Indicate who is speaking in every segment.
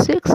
Speaker 1: 6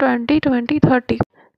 Speaker 1: 20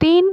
Speaker 1: 3